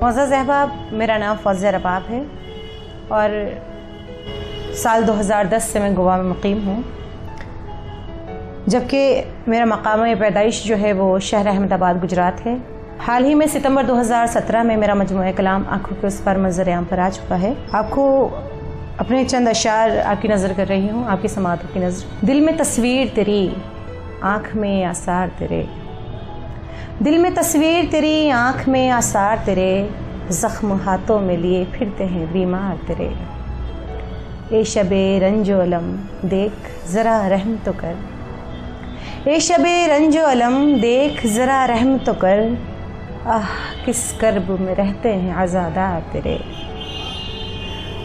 मुअज़्ज़ज़ अहबाब, मेरा नाम फौज़िया रबाब है और साल 2010 से मैं गोवा में मुक़ीम हूँ, जबकि मेरा मकाम पैदाइश जो है वो शहर अहमदाबाद गुजरात है। हाल ही में सितंबर 2017 में मेरा मजमूआ कलाम आँखों के उस पार मंज़र आम पर आ चुका है। आपको अपने चंद अशार आपकी नज़र कर रही हूँ, आपकी समातों की नज़र। दिल में तस्वीर तेरी, आँख में आसार तेरे, दिल में तस्वीर तेरी, आँख में आसार तेरे, ज़ख्म हाथों में लिए फिरते हैं बीमार तेरे। ए शबे रंजो अलम देख ज़रा रहम तो कर, ए शबे रंजो अलम देख ज़रा रहम तो कर, आह किस कर्ब में रहते हैं आज़ादार तेरे।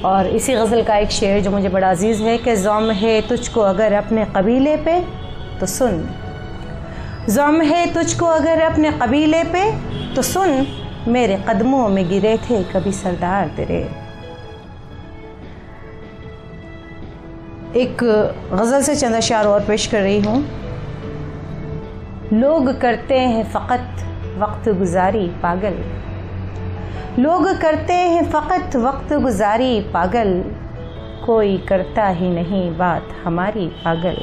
और इसी गज़ल का एक शेर जो मुझे बड़ा अजीज़ है कि ज़ौम है तुझको अगर अपने कबीले पे तो सुन, ज़ौम है तुझको अगर अपने कबीले पे तो सुन, मेरे कदमों में गिरे थे कभी सरदार तेरे। एक गज़ल से चंद अशार और पेश कर रही हूँ। लोग करते हैं फ़कत वक्त गुजारी पागल, लोग करते हैं फ़कत वक्त गुजारी पागल, कोई करता ही नहीं बात हमारी पागल।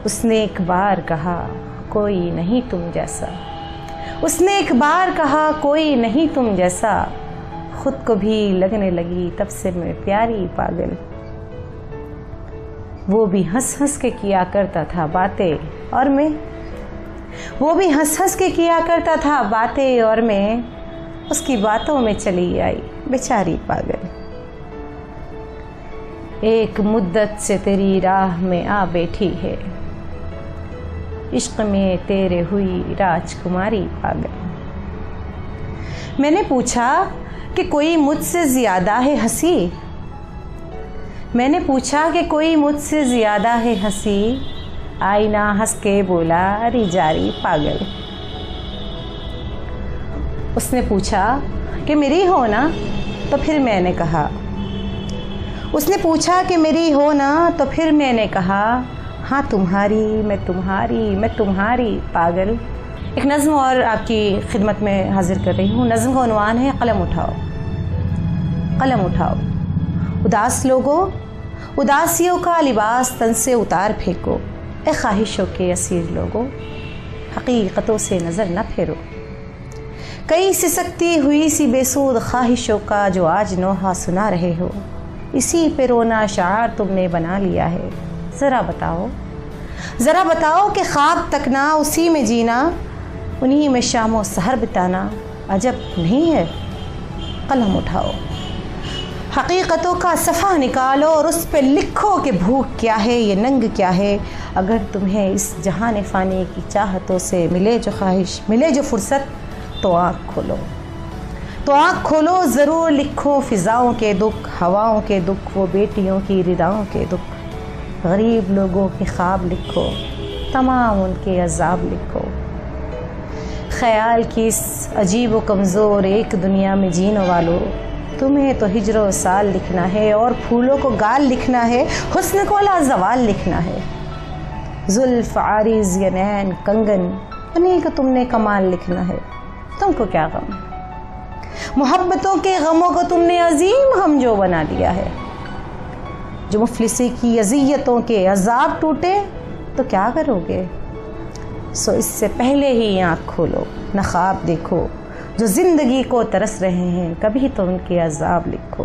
उसने एक बार कहा कोई नहीं तुम जैसा, उसने एक बार कहा कोई नहीं तुम जैसा, खुद को भी लगने लगी तब से मैं प्यारी पागल। वो भी हंस हंस के किया करता था बातें और मैं, वो भी हंस हंस के किया करता था बातें और मैं उसकी बातों में चली आई बेचारी पागल। एक मुद्दत से तेरी राह में आ बैठी है, इश्क में तेरे हुई राजकुमारी पागल। मैंने पूछा कि कोई मुझसे ज़्यादा है हंसी, मैंने पूछा कि कोई मुझसे ज़्यादा है हंसी, आईना हंस के बोला अरे जारी पागल। उसने पूछा कि मेरी हो ना, तो फिर मैंने कहा, उसने पूछा कि मेरी हो ना, तो फिर मैंने कहा हाँ तुम्हारी मैं तुम्हारी मैं तुम्हारी पागल। एक नज़्म और आपकी खिदमत में हाजिर कर रही हूँ। नज़्म का उन्वान है कलम उठाओ, कलम उठाओ। उदास लोगों, उदासियों का लिबास तन से उतार फेंको, ए ख्वाहिशों के असीर लोगों, हकीकतों से नज़र न फेरो। कई सिसकती हुई सी बेसूद ख्वाहिशों का जो आज नोहा सुना रहे हो, इसी पे रोना शार तुमने बना लिया है। ज़रा बताओ, ज़रा बताओ कि ख्वाब तकना उसी में जीना, उन्हीं में शामों सहर बिताना अजब नहीं है। कलम उठाओ, हकीकतों का सफ़ा निकालो और उस पे लिखो कि भूख क्या है, ये नंग क्या है। अगर तुम्हें इस जहान फ़ानी की चाहतों से मिले जो ख्वाहिश, मिले जो फुर्सत, तो आँख खोलो, तो आँख खोलो। ज़रूर लिखो फ़िज़ाओं के दुख, हवाओं के दुख, वो बेटियों की रिदाओं के दुख। गरीब लोगों के ख्वाब लिखो, तमाम उनके अज़ाब लिखो। ख़याल की इस अजीब व कमज़ोर एक दुनिया में जीने वालों, तुम्हें तो हिजरो साल लिखना है और फूलों को गाल लिखना है, हुस्न को लाज़वाल लिखना है। जुल्फ़ आरिज़ या नैन कंगन उन्हीं को तुमने कमाल लिखना है। तुमको क्या गम, मोहब्बतों के गमों को तुमने अजीम हम जो बना दिया है। जो मुफलिसी की अज़ियतों के अज़ाब टूटे तो क्या करोगे। सो इससे पहले ही आँख खोलो, न ख्वाब देखो। जो ज़िंदगी को तरस रहे हैं, कभी तो उनके अज़ाब लिखो।